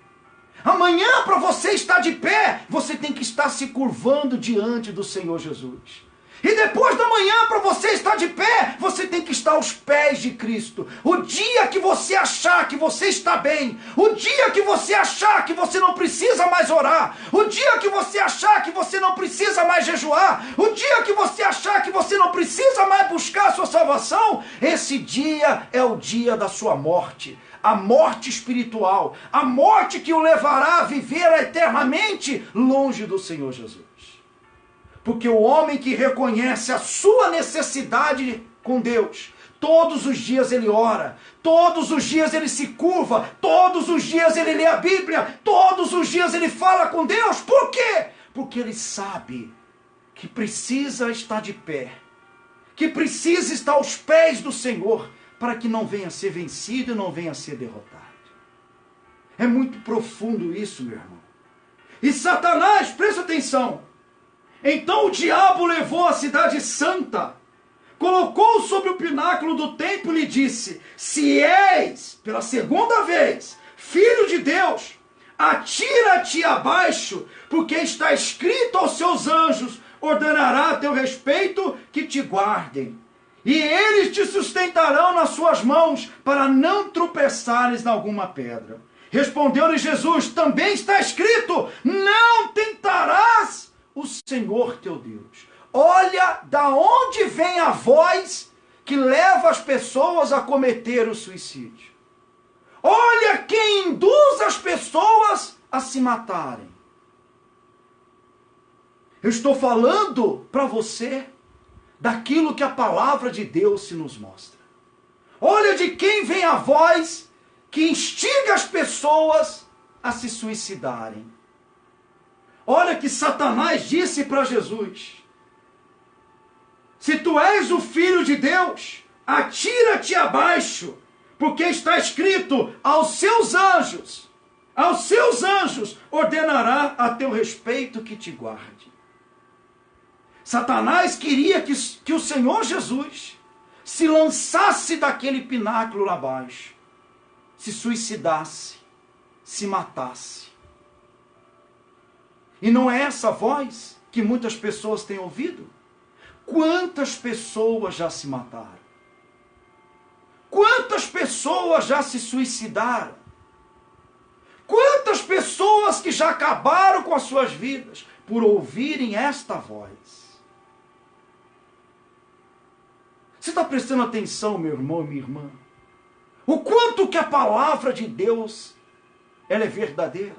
Amanhã, para você estar de pé, você tem que estar se curvando diante do Senhor Jesus. E depois da manhã, para você estar de pé, você tem que estar aos pés de Cristo. O dia que você achar que você está bem, o dia que você achar que você não precisa mais orar, o dia que você achar que você não precisa mais jejuar, o dia que você achar que você não precisa mais buscar a sua salvação, esse dia é o dia da sua morte. A morte espiritual, a morte que o levará a viver eternamente longe do Senhor Jesus. Porque o homem que reconhece a sua necessidade com Deus, todos os dias ele ora, todos os dias ele se curva, todos os dias ele lê a Bíblia, todos os dias ele fala com Deus. Por quê? Porque ele sabe que precisa estar de pé, que precisa estar aos pés do Senhor, para que não venha a ser vencido e não venha a ser derrotado. É muito profundo isso, meu irmão. E Satanás, presta atenção, então o diabo levou a cidade santa, colocou sobre o pináculo do templo e lhe disse: se és, pela segunda vez, filho de Deus, atira-te abaixo, porque está escrito aos seus anjos, ordenará a teu respeito que te guardem. E eles te sustentarão nas suas mãos, para não tropeçares em alguma pedra. Respondeu-lhe Jesus: também está escrito, não tentarás o Senhor teu Deus. Olha da onde vem a voz que leva as pessoas a cometer o suicídio. Olha quem induz as pessoas a se matarem. Eu estou falando para você daquilo que a palavra de Deus se nos mostra. Olha de quem vem a voz que instiga as pessoas a se suicidarem. Olha que Satanás disse para Jesus: se tu és o Filho de Deus, atira-te abaixo, porque está escrito, aos seus anjos ordenará a teu respeito que te guarde. Satanás queria que o Senhor Jesus se lançasse daquele pináculo lá abaixo, se suicidasse, se matasse. E não é essa voz que muitas pessoas têm ouvido? Quantas pessoas já se mataram? Quantas pessoas já se suicidaram? Quantas pessoas que já acabaram com as suas vidas por ouvirem esta voz? Você está prestando atenção, meu irmão e minha irmã? O quanto que a palavra de Deus, ela é verdadeira.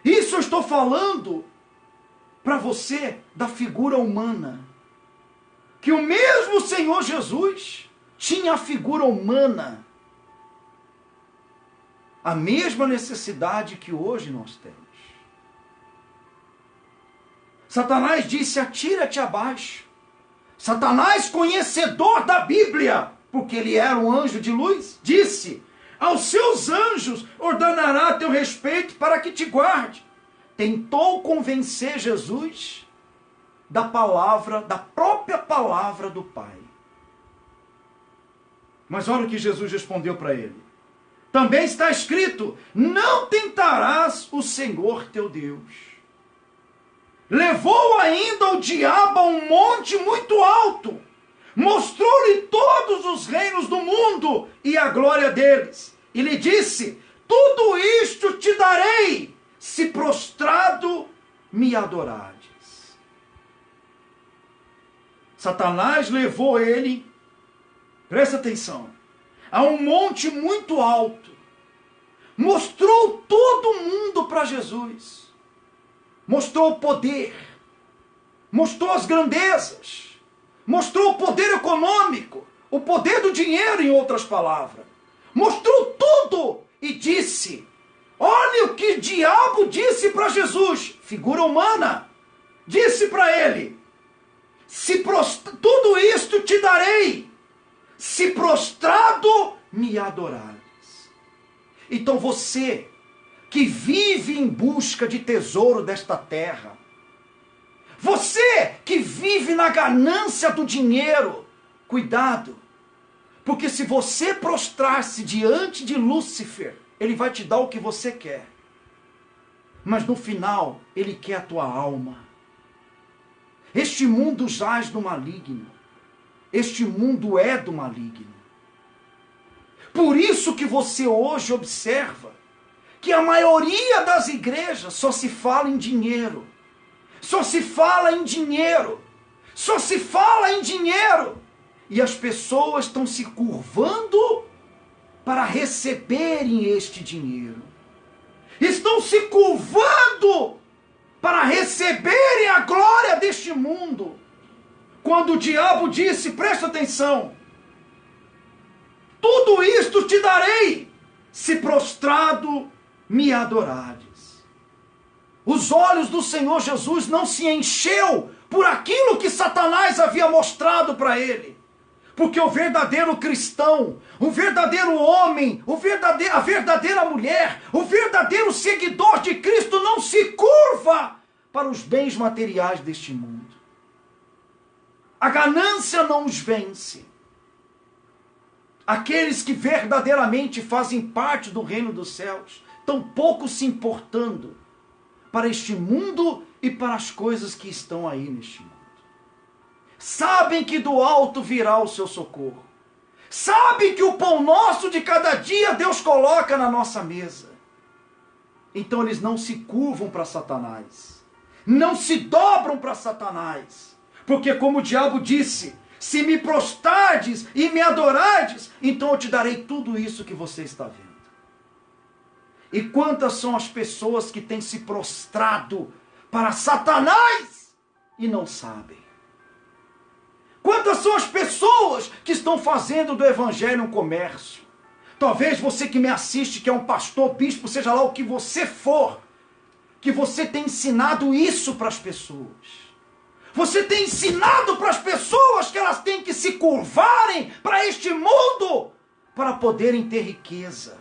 Isso eu estou falando para você da figura humana. Que o mesmo Senhor Jesus tinha a figura humana. A mesma necessidade que hoje nós temos. Satanás disse: atira-te abaixo. Satanás, conhecedor da Bíblia, porque ele era um anjo de luz, disse: aos seus anjos ordenará teu respeito para que te guarde. Tentou convencer Jesus da palavra, da própria palavra do Pai. Mas olha o que Jesus respondeu para ele. Também está escrito: não tentarás o Senhor teu Deus. Levou ainda o diabo a um monte muito alto, mostrou-lhe todos os reinos do mundo e a glória deles, e lhe disse: tudo isto te darei, se prostrado me adorares. Satanás levou ele, presta atenção, a um monte muito alto, mostrou todo o mundo para Jesus. Mostrou o poder, mostrou as grandezas, mostrou o poder econômico, o poder do dinheiro, em outras palavras. Mostrou tudo e disse: olha o que o diabo disse para Jesus, figura humana, disse para ele: tudo isto te darei, se prostrado me adorares. Então você que vive em busca de tesouro desta terra, Você que vive na ganância do dinheiro, cuidado, porque se você prostrar-se diante de Lúcifer, ele vai te dar o que você quer, mas no final ele quer a tua alma. Este mundo jaz do maligno, este mundo é do maligno. Por isso que você hoje observa que a maioria das igrejas só se fala em dinheiro, só se fala em dinheiro, só se fala em dinheiro. E as pessoas estão se curvando para receberem este dinheiro. Estão se curvando para receberem a glória deste mundo. Quando o diabo disse, presta atenção, tudo isto te darei, se prostrado me adorares. Os olhos do Senhor Jesus não se encheu por aquilo que Satanás havia mostrado para ele. Porque o verdadeiro cristão, o verdadeiro homem, a verdadeira mulher, o verdadeiro seguidor de Cristo não se curva para os bens materiais deste mundo. A ganância não os vence. Aqueles que verdadeiramente fazem parte do reino dos céus, tão pouco se importando para este mundo e para as coisas que estão aí neste mundo. Sabem que do alto virá o seu socorro. Sabem que o pão nosso de cada dia Deus coloca na nossa mesa. Então eles não se curvam para Satanás. Não se dobram para Satanás. Porque como o diabo disse, se me prostrardes e me adorardes, então eu te darei tudo isso que você está vendo. E quantas são as pessoas que têm se prostrado para Satanás e não sabem? Quantas são as pessoas que estão fazendo do evangelho um comércio? Talvez você que me assiste, que é um pastor, bispo, seja lá o que você for, que você tem ensinado isso para as pessoas. Você tem ensinado para as pessoas que elas têm que se curvarem para este mundo para poderem ter riqueza,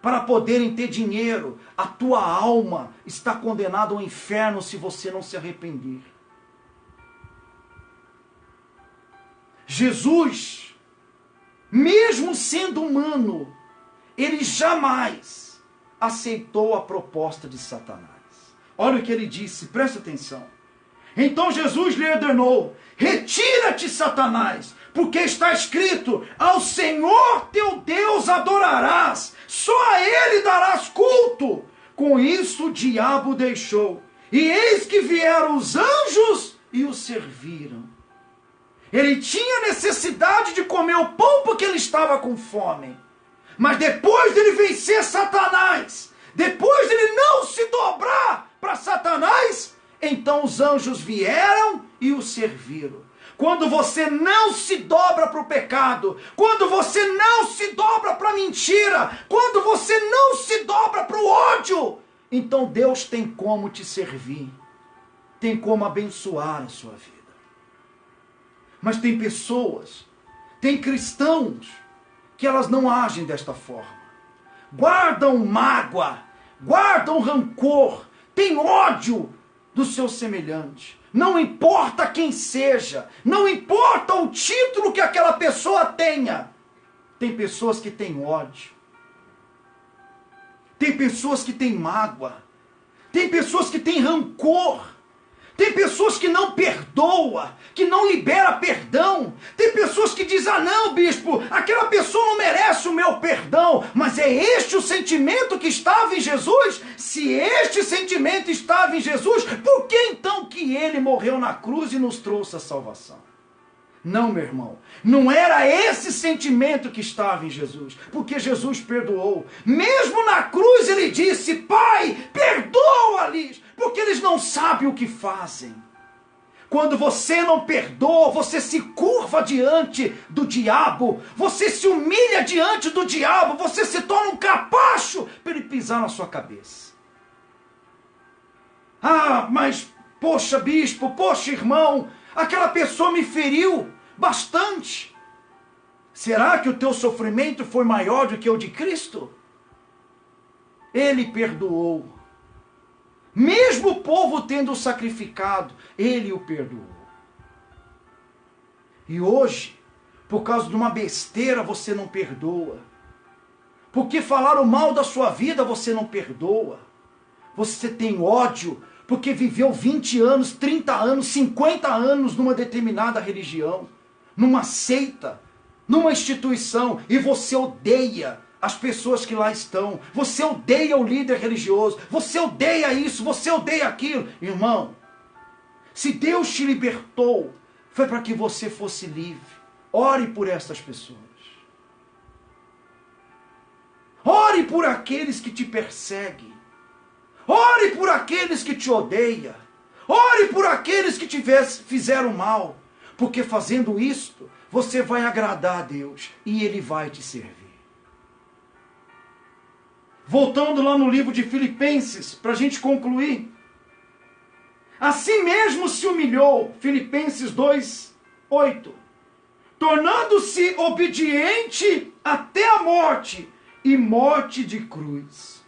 para poderem ter dinheiro. A tua alma está condenada ao inferno se você não se arrepender. Jesus, mesmo sendo humano, ele jamais aceitou a proposta de Satanás. Olha o que ele disse, presta atenção. Então Jesus lhe ordenou, retira-te, Satanás, porque está escrito, ao Senhor teu Deus adorarás, só a ele darás culto. Com isso o diabo deixou, e eis que vieram os anjos e o serviram. Ele tinha necessidade de comer o pão porque ele estava com fome. Mas depois dele vencer Satanás, depois dele não se dobrar para Satanás, então os anjos vieram e o serviram. Quando você não se dobra para o pecado, quando você não se dobra para a mentira, quando você não se dobra para o ódio, então Deus tem como te servir, tem como abençoar a sua vida. Mas tem pessoas, tem cristãos, que elas não agem desta forma. Guardam mágoa, guardam rancor, têm ódio do seu semelhante. Não importa quem seja, não importa o título que aquela pessoa tenha. Tem pessoas que têm ódio. Tem pessoas que têm mágoa. Tem pessoas que têm rancor. Tem pessoas que não perdoa, que não libera perdão. Tem pessoas que dizem, ah não, bispo, aquela pessoa não merece o meu perdão. Mas é este o sentimento que estava em Jesus? Se este sentimento estava em Jesus, por que então que ele morreu na cruz e nos trouxe a salvação? Não, meu irmão, não era esse sentimento que estava em Jesus, porque Jesus perdoou. Mesmo na cruz ele disse, Pai, perdoa-lhes, porque eles não sabem o que fazem. Quando você não perdoa, você se curva diante do diabo, você se humilha diante do diabo, você se torna um capacho para ele pisar na sua cabeça. Ah, mas, poxa bispo, poxa irmão, aquela pessoa me feriu bastante. Será que o teu sofrimento foi maior do que o de Cristo? Ele perdoou. Mesmo mesmo o povo tendo sacrificado, ele o perdoou. E hoje, por causa de uma besteira, você não perdoa. Porque falaram mal da sua vida, você não perdoa. Você tem ódio porque viveu 20 anos, 30 anos, 50 anos numa determinada religião, numa seita, numa instituição, e você odeia as pessoas que lá estão. Você odeia o líder religioso. Você odeia isso, você odeia aquilo. Irmão, se Deus te libertou, foi para que você fosse livre. Ore por estas pessoas. Ore por aqueles que te perseguem. Ore por aqueles que te odeiam. Ore por aqueles que te fizeram mal. Porque fazendo isto, você vai agradar a Deus e Ele vai te servir. Voltando lá no livro de Filipenses, para a gente concluir. Assim mesmo se humilhou, Filipenses 2:8, tornando-se obediente até a morte, e morte de cruz.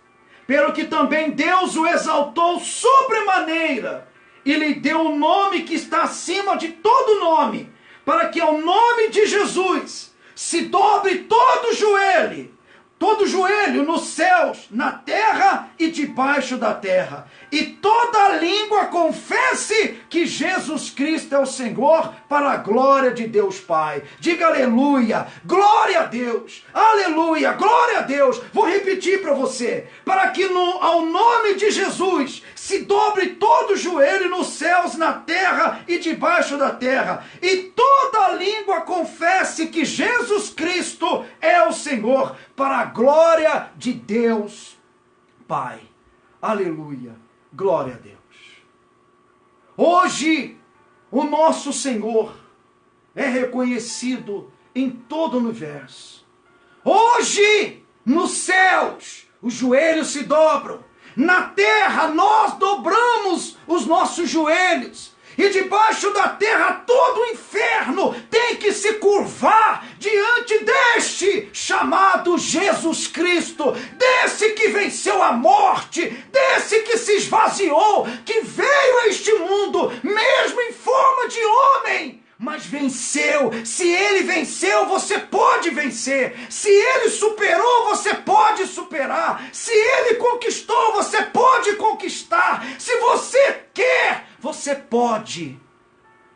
Pelo que também Deus o exaltou sobremaneira, e lhe deu o nome que está acima de todo nome, para que ao nome de Jesus se dobre todo joelho nos céus, na terra e debaixo da terra, e toda língua confesse que Jesus Cristo é o Senhor, para a glória de Deus Pai. Diga aleluia, glória a Deus, aleluia, glória a Deus. Vou repetir para você, para que ao nome de Jesus se dobre todo joelho nos céus, na terra e debaixo da terra, e toda língua confesse que Jesus Cristo é o Senhor, para a glória de Deus Pai. Aleluia, glória a Deus. Hoje, o nosso Senhor é reconhecido em todo o universo. Hoje, nos céus, os joelhos se dobram. Na terra, nós dobramos os nossos joelhos. E debaixo da terra, todo o inferno tem que se curvar diante deste chamado Jesus Cristo, desse que venceu a morte, desse que se esvaziou, que veio a este mundo, mesmo em forma de homem, mas venceu. Se ele venceu, você pode vencer. Se ele superou, você pode superar. Se ele conquistou, você pode conquistar. Se você quer, você pode.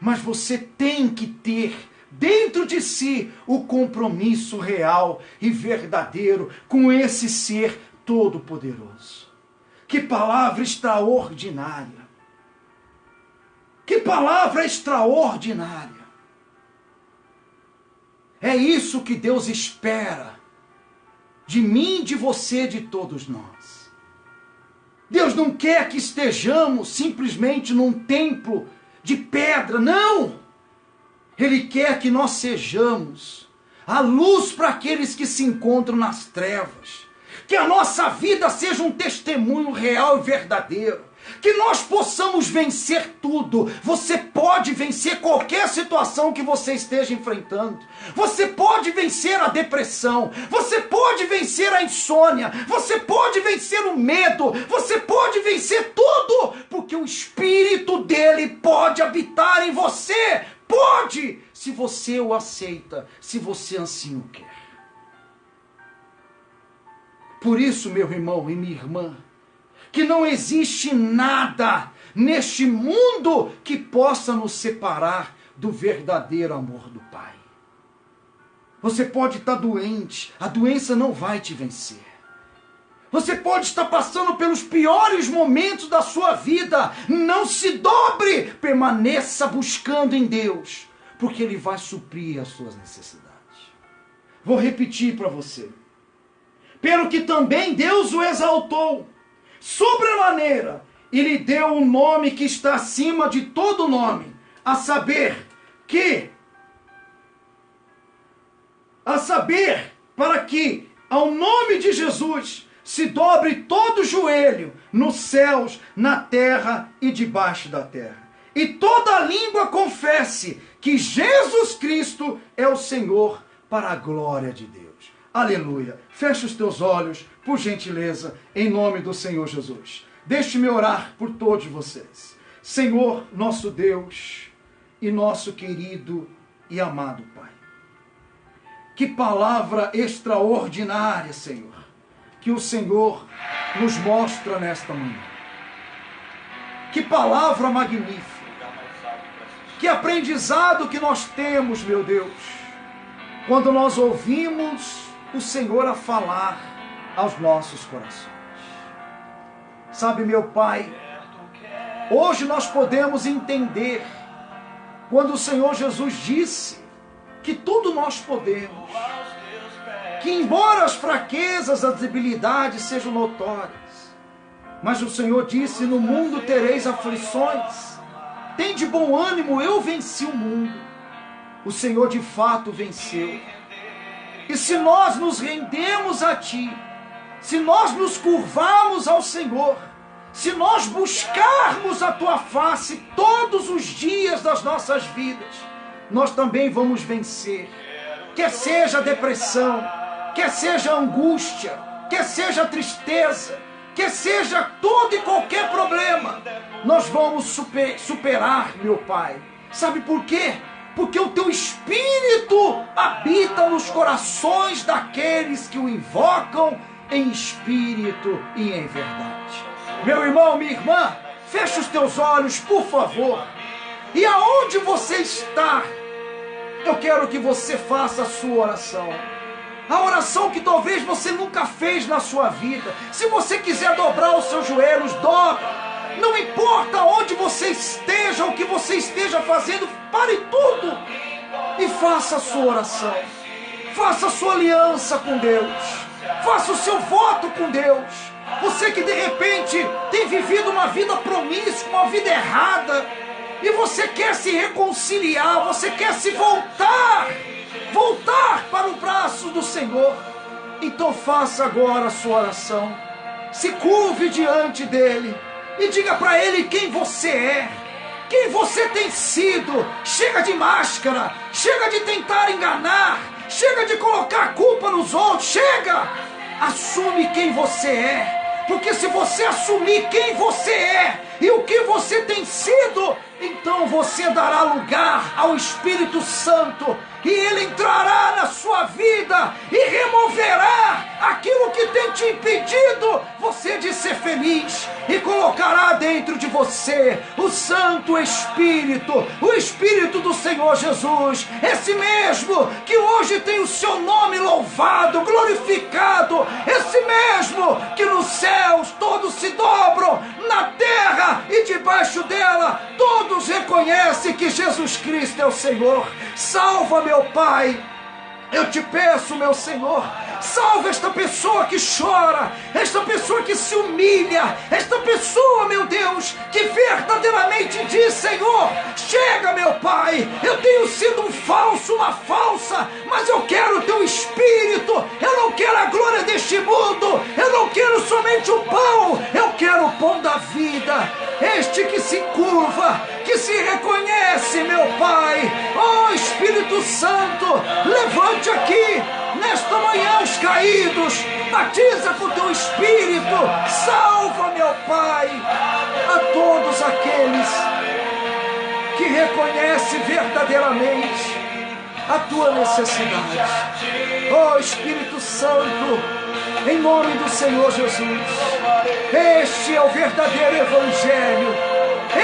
Mas você tem que ter dentro de si o compromisso real e verdadeiro com esse ser todo-poderoso. Que palavra extraordinária! Que palavra extraordinária! É isso que Deus espera de mim, de você, de todos nós. Deus não quer que estejamos simplesmente num templo de pedra, não! Ele quer que nós sejamos a luz para aqueles que se encontram nas trevas. Que a nossa vida seja um testemunho real e verdadeiro. Que nós possamos vencer tudo. Você pode vencer qualquer situação que você esteja enfrentando. Você pode vencer a depressão. Você pode vencer a insônia. Você pode vencer o medo. Você pode vencer tudo. Porque o Espírito dele pode habitar em você. Pode, se você o aceita, se você assim o quer. Por isso, meu irmão e minha irmã, que não existe nada neste mundo que possa nos separar do verdadeiro amor do Pai. Você pode estar doente, a doença não vai te vencer. Você pode estar passando pelos piores momentos da sua vida, não se dobre, permaneça buscando em Deus, porque Ele vai suprir as suas necessidades. Vou repetir para você. Pelo que também Deus o exaltou sobremaneira, e lhe deu um nome que está acima de todo nome, a saber, para que ao nome de Jesus se dobre todo joelho nos céus, na terra e debaixo da terra, e toda língua confesse que Jesus Cristo é o Senhor, para a glória de Deus. Aleluia. Feche os teus olhos, por gentileza, em nome do Senhor Jesus. Deixe-me orar por todos vocês. Senhor, nosso Deus e nosso querido e amado Pai. Que palavra extraordinária, Senhor, que o Senhor nos mostra nesta manhã. Que palavra magnífica. Que aprendizado que nós temos, meu Deus, quando nós ouvimos o Senhor a falar aos nossos corações. Sabe, meu Pai, hoje nós podemos entender quando o Senhor Jesus disse que tudo nós podemos, que embora as fraquezas, as debilidades sejam notórias, mas o Senhor disse: no mundo tereis aflições, tem de bom ânimo, eu venci o mundo. O Senhor de fato venceu. E se nós nos rendemos a Ti, se nós nos curvarmos ao Senhor, se nós buscarmos a Tua face todos os dias das nossas vidas, nós também vamos vencer. Quer seja depressão, quer seja angústia, quer seja tristeza, quer seja todo e qualquer problema, nós vamos superar, meu Pai. Sabe por quê? Porque o Teu Espírito habita nos corações daqueles que o invocam em espírito e em verdade. Meu irmão, minha irmã, feche os teus olhos, por favor. E aonde você está, eu quero que você faça a sua oração. A oração que talvez você nunca fez na sua vida. Se você quiser dobrar os seus joelhos, dobra. Não importa onde você esteja, o que você esteja fazendo, pare tudo e faça a sua oração. Faça a sua aliança com Deus. Faça o seu voto com Deus. Você que de repente tem vivido uma vida promíscua, uma vida errada, e você quer se reconciliar, você quer se voltar para o braço do Senhor, então faça agora a sua oração. Se curve diante dele e diga para ele quem você é, quem você tem sido. Chega de máscara, chega de tentar enganar, chega de colocar a culpa nos outros, chega! Assume quem você é, porque se você assumir quem você é e o que você tem sido, então você dará lugar ao Espírito Santo e ele entrará na sua vida e removerá aquilo que tem te impedido você de ser feliz e colocará dentro de você o Santo Espírito, o Espírito do Senhor Jesus, esse mesmo que hoje tem o seu nome louvado, glorificado, esse mesmo que nos céus todos se dobram, na terra e debaixo dela todos reconhecem que Jesus Cristo é o Senhor. Salva, meu Pai, eu te peço, meu Senhor, salva esta pessoa que chora, esta pessoa que se humilha, esta pessoa, meu Deus, que verdadeiramente diz: Senhor, chega, meu Pai, eu tenho sido um falso, uma falsa, mas eu quero o Teu Espírito, eu não quero a glória deste mundo, eu não quero somente o pão, eu quero o pão da vida, este que se curva, que se reconhece, meu Pai. Oh Espírito Santo, levante aqui nesta manhã os caídos, batiza com Teu Espírito, salva, meu Pai, a todos aqueles que reconhecem verdadeiramente a Tua necessidade. Oh Espírito Santo, em nome do Senhor Jesus, este é o verdadeiro Evangelho,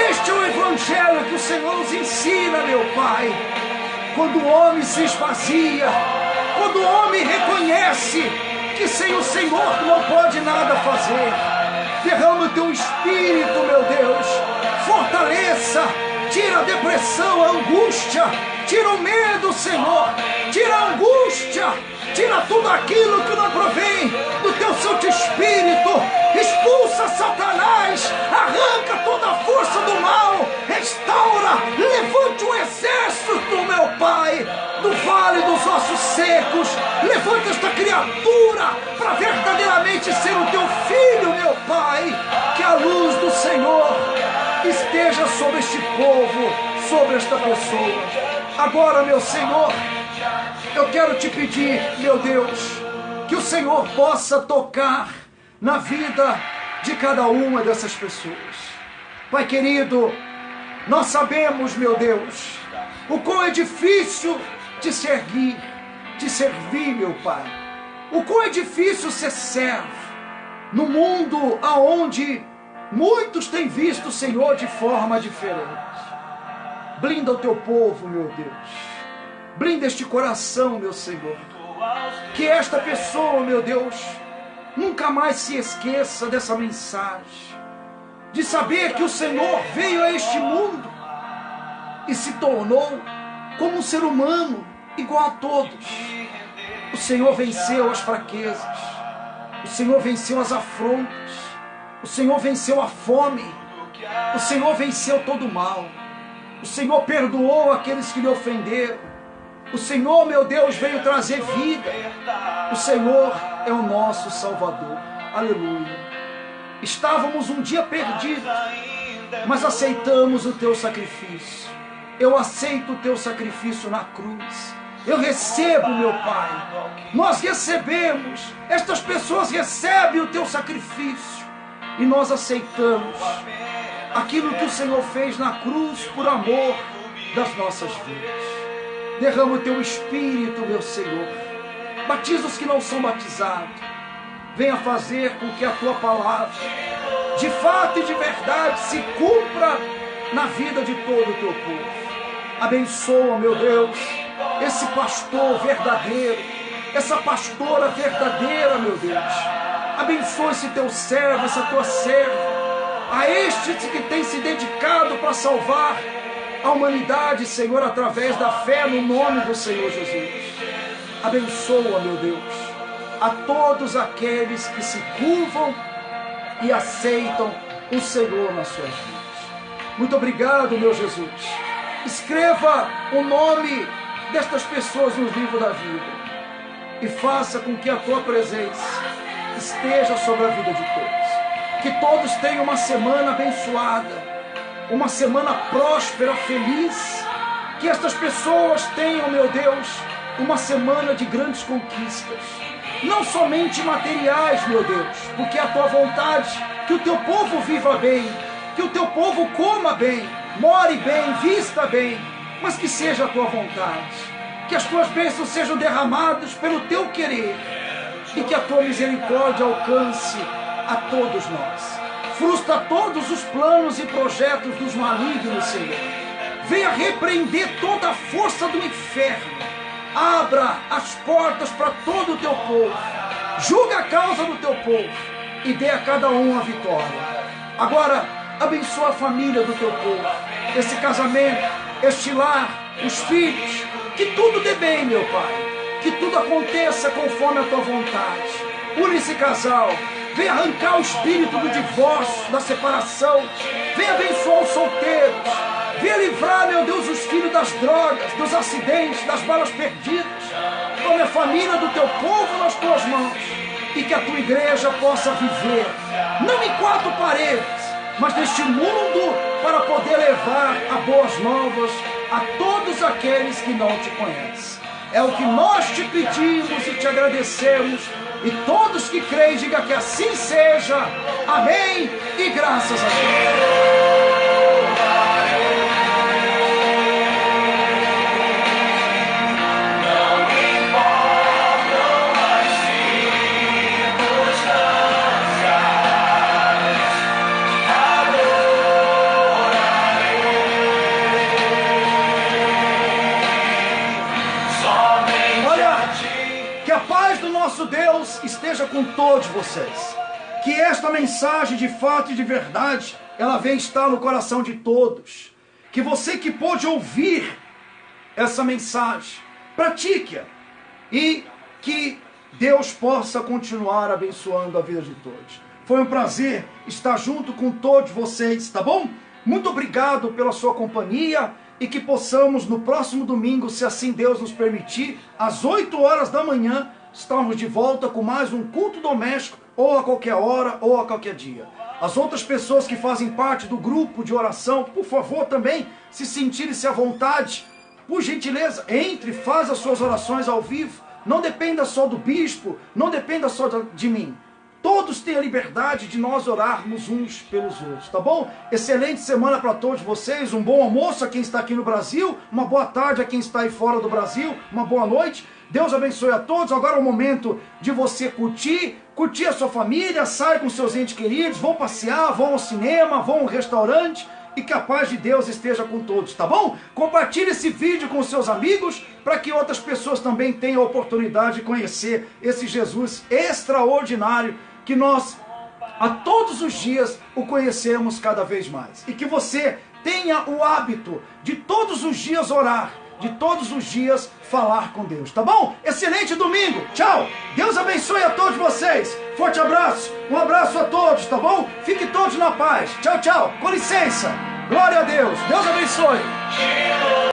este é o Evangelho que o Senhor nos ensina, meu Pai. Quando o homem se esvazia, quando o homem reconhece que sem o Senhor não pode nada fazer, derrama o Teu Espírito, meu Deus, fortaleça, tira a depressão, a angústia, tira o medo, Senhor, tira a angústia, tira tudo aquilo que não provém do Teu Santo Espírito, expulsa Satanás, arranca toda a força do mal, restaura, levante um exército, meu Pai, do vale dos ossos secos, levanta esta criatura para verdadeiramente ser o Teu filho, meu Pai, que a luz do Senhor esteja sobre este povo, sobre esta pessoa. Agora, meu Senhor, eu quero te pedir, meu Deus, que o Senhor possa tocar na vida de cada uma dessas pessoas. Pai querido, nós sabemos, meu Deus, o quão é difícil te servir, meu Pai. O quão é difícil ser servo no mundo aonde muitos têm visto o Senhor de forma diferente. Blinda o teu povo, meu Deus. Blinda este coração, meu Senhor. Que esta pessoa, meu Deus, nunca mais se esqueça dessa mensagem. De saber que o Senhor veio a este mundo e se tornou como um ser humano igual a todos. O Senhor venceu as fraquezas. O Senhor venceu as afrontas. O Senhor venceu a fome. O Senhor venceu todo o mal. O Senhor perdoou aqueles que lhe ofenderam. O Senhor, meu Deus, veio trazer vida. O Senhor é o nosso Salvador. Aleluia. Estávamos um dia perdidos, mas aceitamos o teu sacrifício. Eu aceito o teu sacrifício na cruz. Eu recebo, meu Pai. Nós recebemos. Estas pessoas recebem o teu sacrifício. E nós aceitamos aquilo que o Senhor fez na cruz por amor das nossas vidas. Derrama o teu Espírito, meu Senhor. Batiza os que não são batizados. Venha fazer com que a tua palavra, de fato e de verdade, se cumpra na vida de todo o teu povo. Abençoa, meu Deus, esse pastor verdadeiro, essa pastora verdadeira, meu Deus. Abençoa esse teu servo, essa tua serva, a estes que tem se dedicado para salvar a humanidade, Senhor, através da fé no nome do Senhor Jesus. Abençoa, meu Deus, a todos aqueles que se curvam e aceitam o Senhor nas suas vidas. Muito obrigado, meu Jesus. Escreva o nome destas pessoas no livro da vida e faça com que a tua presença esteja sobre a vida de todos. Que todos tenham uma semana abençoada, uma semana próspera, feliz. Que estas pessoas tenham, meu Deus, uma semana de grandes conquistas. Não somente materiais, meu Deus, porque é a tua vontade que o teu povo viva bem, que o teu povo coma bem, more bem, vista bem, mas que seja a tua vontade. Que as tuas bênçãos sejam derramadas pelo teu querer e que a tua misericórdia alcance a todos nós. Frustra todos os planos e projetos dos malignos, Senhor. Venha repreender toda a força do inferno. Abra as portas para todo o teu povo. Julga a causa do teu povo e dê a cada um a vitória. Agora, abençoa a família do teu povo. Esse casamento, este lar, os filhos. Que tudo dê bem, meu Pai. Que tudo aconteça conforme a tua vontade. Une esse casal. Venha arrancar o espírito do divórcio, da separação. Venha abençoar os solteiros. Venha livrar, meu Deus, os filhos das drogas, dos acidentes, das balas perdidas. Tome a família do teu povo nas tuas mãos. E que a tua igreja possa viver, não em quatro paredes, mas neste mundo, para poder levar a boas novas a todos aqueles que não te conhecem. É o que nós te pedimos e te agradecemos. E todos que creem, diga que assim seja. Amém e graças a Deus. Deus esteja com todos vocês. Que esta mensagem de fato e de verdade, ela venha estar no coração de todos. Que você que pôde ouvir essa mensagem, pratique-a. E que Deus possa continuar abençoando a vida de todos. Foi um prazer estar junto com todos vocês, tá bom? Muito obrigado pela sua companhia. E que possamos no próximo domingo, se assim Deus nos permitir, às 8 horas da manhã, estamos de volta com mais um culto doméstico, ou a qualquer hora, ou a qualquer dia. As outras pessoas que fazem parte do grupo de oração, por favor também, se sentirem-se à vontade, por gentileza, entre, faz as suas orações ao vivo. Não dependa só do bispo, não dependa só de mim. todos têm a liberdade de nós orarmos uns pelos outros, tá bom? Excelente semana para todos vocês, um bom almoço a quem está aqui no Brasil, uma boa tarde a quem está aí fora do Brasil, uma boa noite. Deus abençoe a todos. Agora é o momento de você curtir a sua família, sai com seus entes queridos, vão passear, vão ao cinema, vão ao restaurante, e que a paz de Deus esteja com todos, tá bom? Compartilhe esse vídeo com seus amigos, para que outras pessoas também tenham a oportunidade de conhecer esse Jesus extraordinário, que nós a todos os dias o conhecemos cada vez mais. E que você tenha o hábito de todos os dias orar, de todos os dias falar com Deus, tá bom? Excelente domingo, tchau! Deus abençoe a todos vocês, forte abraço, um abraço a todos, tá bom? Fiquem todos na paz, tchau, tchau, com licença, glória a Deus, Deus abençoe!